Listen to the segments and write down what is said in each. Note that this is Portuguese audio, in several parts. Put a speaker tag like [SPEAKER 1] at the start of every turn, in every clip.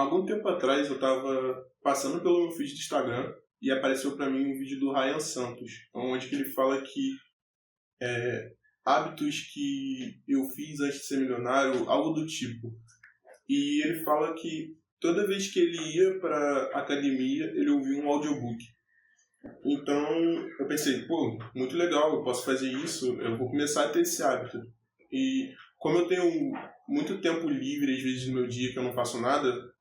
[SPEAKER 1] algum tempo atrás eu estava passando pelo meu feed do Instagram e apareceu para mim um vídeo do Ryan Santos, onde que ele fala que hábitos que eu fiz antes de ser milionário, algo do tipo. E ele fala que toda vez que ele ia para academia, ele ouvia um audiobook. Então eu pensei, pô, muito legal, eu posso fazer isso, eu vou começar a ter esse hábito. E como eu tenho muito tempo livre, às vezes, no meu dia que eu não faço nada,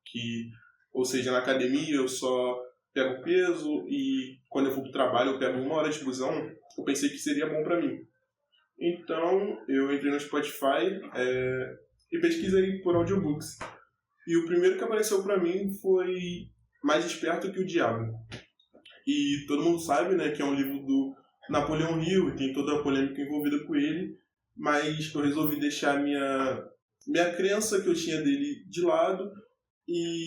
[SPEAKER 1] ou seja, na academia eu só pego peso e quando eu vou pro trabalho eu pego 1 hora de busão, eu pensei que seria bom para mim. Então eu entrei no Spotify e pesquisei por audiobooks. E o primeiro que apareceu para mim foi Mais Esperto que o Diabo. E todo mundo sabe, né, que é um livro do Napoleão Hill e tem toda a polêmica envolvida com ele, mas eu resolvi deixar minha crença que eu tinha dele de lado e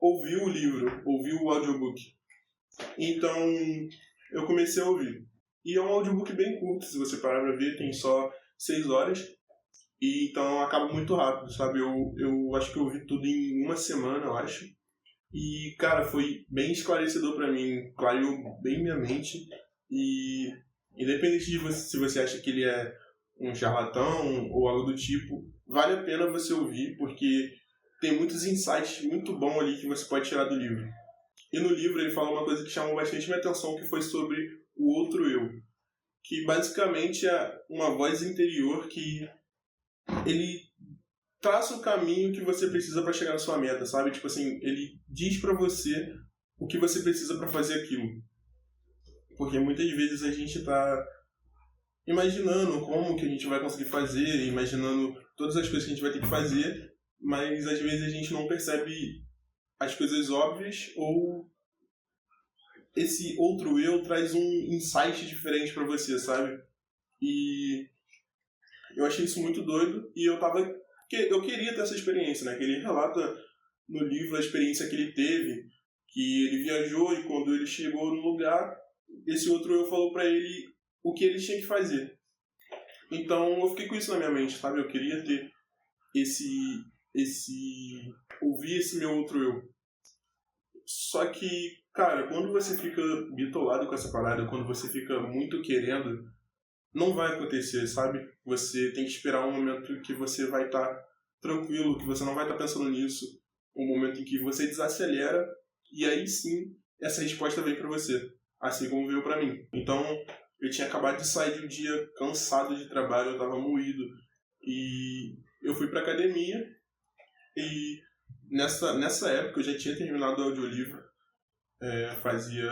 [SPEAKER 1] ouvir o livro, ouvir o audiobook. Então eu comecei a ouvir. E é um audiobook bem curto, se você parar pra ver, tem só 6 horas. E então acaba muito rápido, sabe? Eu acho que eu ouvi tudo em 1 semana, eu acho. E, cara, foi bem esclarecedor pra mim, clareou bem minha mente. E, independente de se você acha que ele é um charlatão ou algo do tipo, vale a pena você ouvir, porque tem muitos insights muito bons ali que você pode tirar do livro. E no livro ele fala uma coisa que chamou bastante minha atenção, que foi sobre o outro eu. Que basicamente é uma voz interior que ele traça o caminho que você precisa para chegar na sua meta, sabe? Tipo assim, ele diz para você o que você precisa para fazer aquilo. Porque muitas vezes a gente tá imaginando como que a gente vai conseguir fazer, imaginando todas as coisas que a gente vai ter que fazer, mas às vezes a gente não percebe as coisas óbvias ou esse outro eu traz um insight diferente para você, sabe? E eu achei isso muito doido e eu queria ter essa experiência, né? Que ele relata no livro a experiência que ele teve, que ele viajou e quando ele chegou no lugar, esse outro eu falou pra ele o que ele tinha que fazer. Então eu fiquei com isso na minha mente, sabe? Eu queria ter ouvir esse meu outro eu. Só que, cara, quando você fica bitolado com essa parada, quando você fica muito querendo, não vai acontecer, sabe? Você tem que esperar um momento que você vai estar tranquilo, que você não vai estar pensando nisso, um momento em que você desacelera e aí sim essa resposta vem para você, assim como veio para mim. Então eu tinha acabado de sair de um dia cansado de trabalho, eu estava moído e eu fui para academia e nessa época eu já tinha terminado o audiolivro, fazia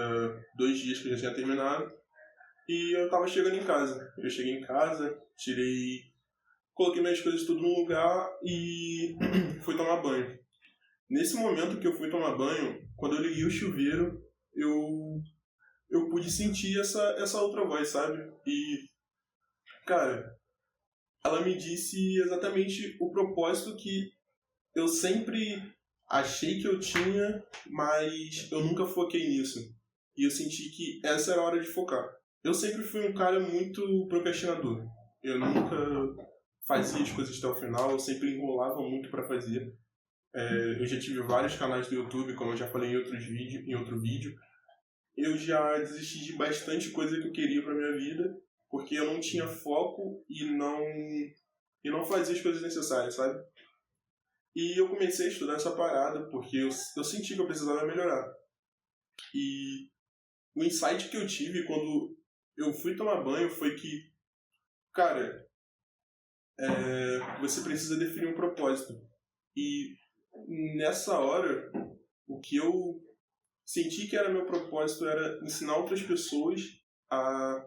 [SPEAKER 1] 2 dias que eu já tinha terminado. E eu tava chegando em casa. Eu cheguei em casa, coloquei minhas coisas tudo no lugar e fui tomar banho. Nesse momento que eu fui tomar banho, quando eu liguei o chuveiro, eu pude sentir essa outra voz, sabe? E, cara, ela me disse exatamente o propósito que eu sempre achei que eu tinha, mas eu nunca foquei nisso. E eu senti que essa era a hora de focar. Eu sempre fui um cara muito procrastinador. Eu nunca fazia as coisas até o final, eu sempre enrolava muito para fazer. Eu já tive vários canais do YouTube, como eu já falei em outro vídeo. Eu já desisti de bastante coisa que eu queria para minha vida, porque eu não tinha foco e não fazia as coisas necessárias, sabe? E eu comecei a estudar essa parada porque eu senti que eu precisava melhorar. E o insight que eu tive quando eu fui tomar banho foi que, cara, você precisa definir um propósito. E nessa hora, o que eu senti que era meu propósito era ensinar outras pessoas a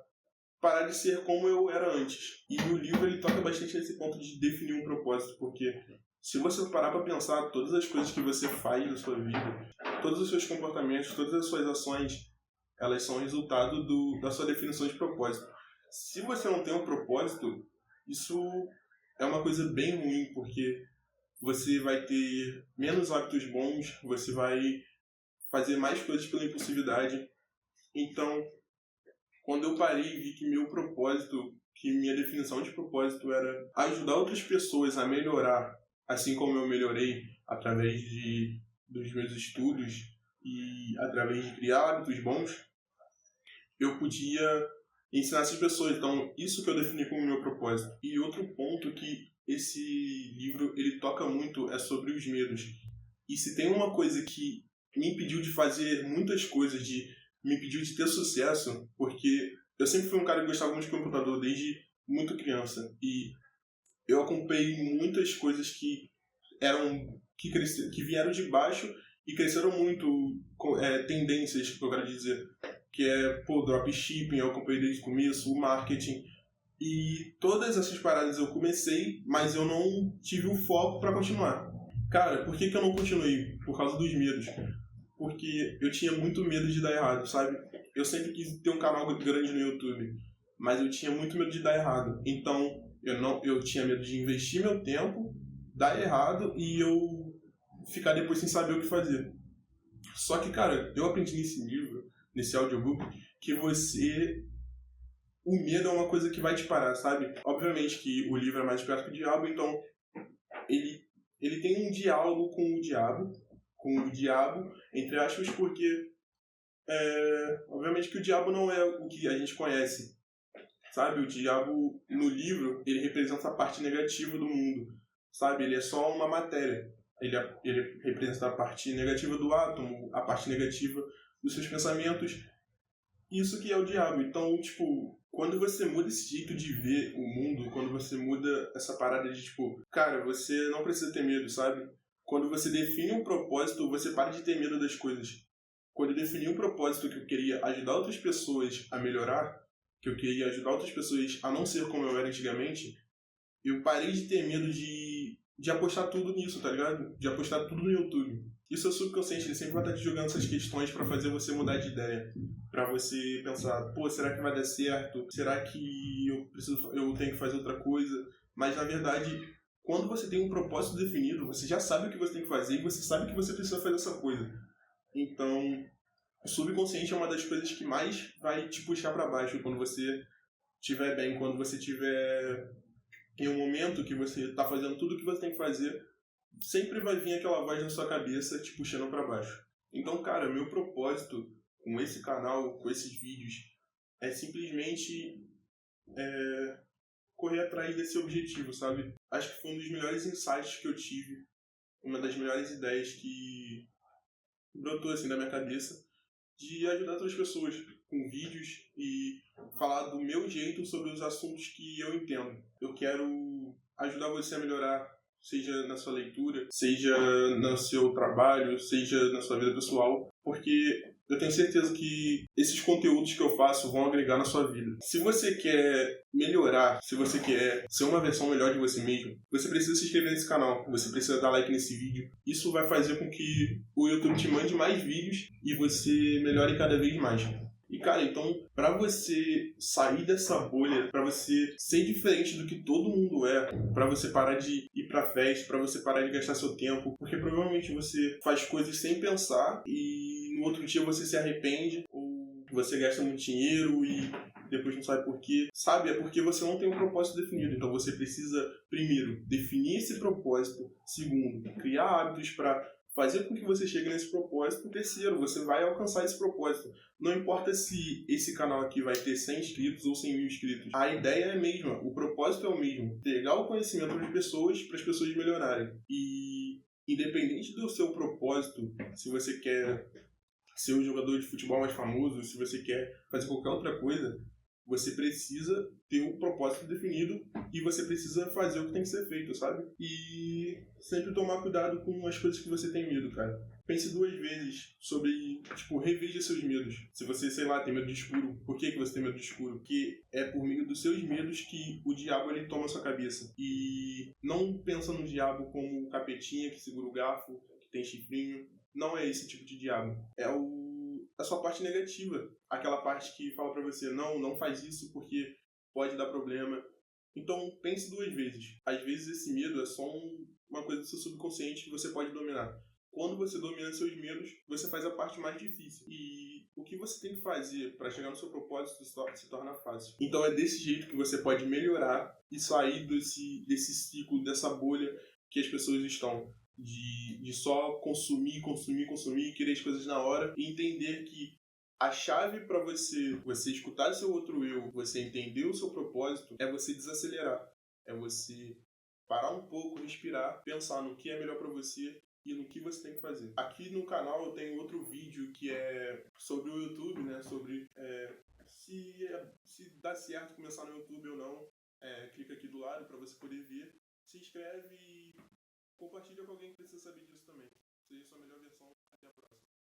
[SPEAKER 1] parar de ser como eu era antes. E o livro ele toca bastante nesse ponto de definir um propósito, porque se você parar para pensar todas as coisas que você faz na sua vida, todos os seus comportamentos, todas as suas ações, elas são resultado da sua definição de propósito. Se você não tem um propósito, isso é uma coisa bem ruim, porque você vai ter menos hábitos bons, você vai fazer mais coisas pela impulsividade. Então, quando eu parei e vi que meu propósito, que minha definição de propósito era ajudar outras pessoas a melhorar, assim como eu melhorei através de dos meus estudos e através de criar hábitos bons, eu podia ensinar essas pessoas. Então, isso que eu defini como meu propósito. E outro ponto que esse livro ele toca muito é sobre os medos. E se tem uma coisa que me impediu de fazer muitas coisas, me impediu de ter sucesso, porque eu sempre fui um cara que gostava muito de computador desde muito criança. E eu acompanhei muitas coisas que vieram de baixo e cresceram muito, tendências, que eu quero dizer, que é dropshipping, eu acompanhei desde o começo, o marketing, e todas essas paradas eu comecei, mas eu não tive o foco para continuar. Cara, por que eu não continuei? Por causa dos medos. Porque eu tinha muito medo de dar errado, sabe? Eu sempre quis ter um canal grande no YouTube, mas eu tinha muito medo de dar errado. Então, eu tinha medo de investir meu tempo, dar errado e eu ficar depois sem saber o que fazer. Só que, cara, eu aprendi nesse livro, nesse audiobook, que o medo é uma coisa que vai te parar, sabe? Obviamente que o livro é mais esperto que o diabo, então ele tem um diálogo com o diabo, entre aspas, porque obviamente que o diabo não é o que a gente conhece, sabe? O diabo, no livro, ele representa a parte negativa do mundo, sabe? Ele é só uma matéria. Ele representa a parte negativa do átomo, a parte negativa dos seus pensamentos. Isso que é o diabo. Então, tipo, quando você muda esse jeito de ver o mundo, quando você muda essa parada de, tipo, cara, você não precisa ter medo, sabe? Quando você define um propósito, você para de ter medo das coisas. Quando eu defini um propósito que eu queria ajudar outras pessoas a melhorar, que eu queria ajudar outras pessoas a não ser como eu era antigamente, eu parei de ter medo de apostar tudo nisso, tá ligado? De apostar tudo no YouTube. Isso é o subconsciente, ele sempre vai estar te jogando essas questões pra fazer você mudar de ideia. Pra você pensar, será que vai dar certo? Será que eu tenho que fazer outra coisa? Mas, na verdade, quando você tem um propósito definido, você já sabe o que você tem que fazer e você sabe que você precisa fazer essa coisa. Então, o subconsciente é uma das coisas que mais vai te puxar pra baixo quando você estiver bem, quando você estiver em um momento que você está fazendo tudo o que você tem que fazer, sempre vai vir aquela voz na sua cabeça te puxando para baixo. Então, cara, meu propósito com esse canal, com esses vídeos, é simplesmente correr atrás desse objetivo, sabe? Acho que foi um dos melhores insights que eu tive, uma das melhores ideias que brotou assim da minha cabeça, de ajudar outras pessoas com vídeos e falar do meu jeito sobre os assuntos que eu entendo. Eu quero ajudar você a melhorar, seja na sua leitura, seja no seu trabalho, seja na sua vida pessoal, porque eu tenho certeza que esses conteúdos que eu faço vão agregar na sua vida. Se você quer melhorar, se você quer ser uma versão melhor de você mesmo, você precisa se inscrever nesse canal, você precisa dar like nesse vídeo. Isso vai fazer com que o YouTube te mande mais vídeos e você melhore cada vez mais. E, cara, então, pra você sair dessa bolha, pra você ser diferente do que todo mundo é, pra você parar de ir pra festa, pra você parar de gastar seu tempo, porque provavelmente você faz coisas sem pensar e no outro dia você se arrepende, ou você gasta muito dinheiro e depois não sabe por quê. Sabe, é porque você não tem um propósito definido. Então você precisa, primeiro, definir esse propósito. Segundo, criar hábitos pra fazer com que você chegue nesse propósito. Terceiro, você vai alcançar esse propósito. Não importa se esse canal aqui vai ter 100 inscritos ou 100 mil inscritos. A ideia é a mesma, o propósito é o mesmo. Pegar o conhecimento das pessoas para as pessoas melhorarem. E independente do seu propósito, se você quer ser um jogador de futebol mais famoso, se você quer fazer qualquer outra coisa, você precisa ter um propósito definido e você precisa fazer o que tem que ser feito, sabe? E sempre tomar cuidado com as coisas que você tem medo, cara. Pense 2 vezes sobre, reveja seus medos. Se você, sei lá, tem medo de escuro, por que você tem medo de escuro? Porque é por meio dos seus medos que o diabo, ele toma a sua cabeça. E não pensa no diabo como o capetinha que segura o garfo, que tem chifrinho. Não é esse tipo de diabo. É a sua parte negativa. Aquela parte que fala pra você, não faz isso porque pode dar problema. Então, pense 2 vezes. Às vezes esse medo é só uma coisa do seu subconsciente que você pode dominar. Quando você domina seus medos, você faz a parte mais difícil. E o que você tem que fazer para chegar no seu propósito se torna fácil. Então é desse jeito que você pode melhorar e sair desse ciclo, dessa bolha que as pessoas estão. de só consumir, querer as coisas na hora, e entender que a chave para você escutar seu outro eu, você entender o seu propósito, é você desacelerar. É você parar um pouco, respirar, pensar no que é melhor para você e no que você tem que fazer. Aqui no canal eu tenho outro vídeo que é sobre o YouTube, né? Sobre se dá certo começar no YouTube ou não. Clica aqui do lado para você poder ver. Se inscreve e compartilha com alguém que precisa saber disso também. Seja a sua melhor versão.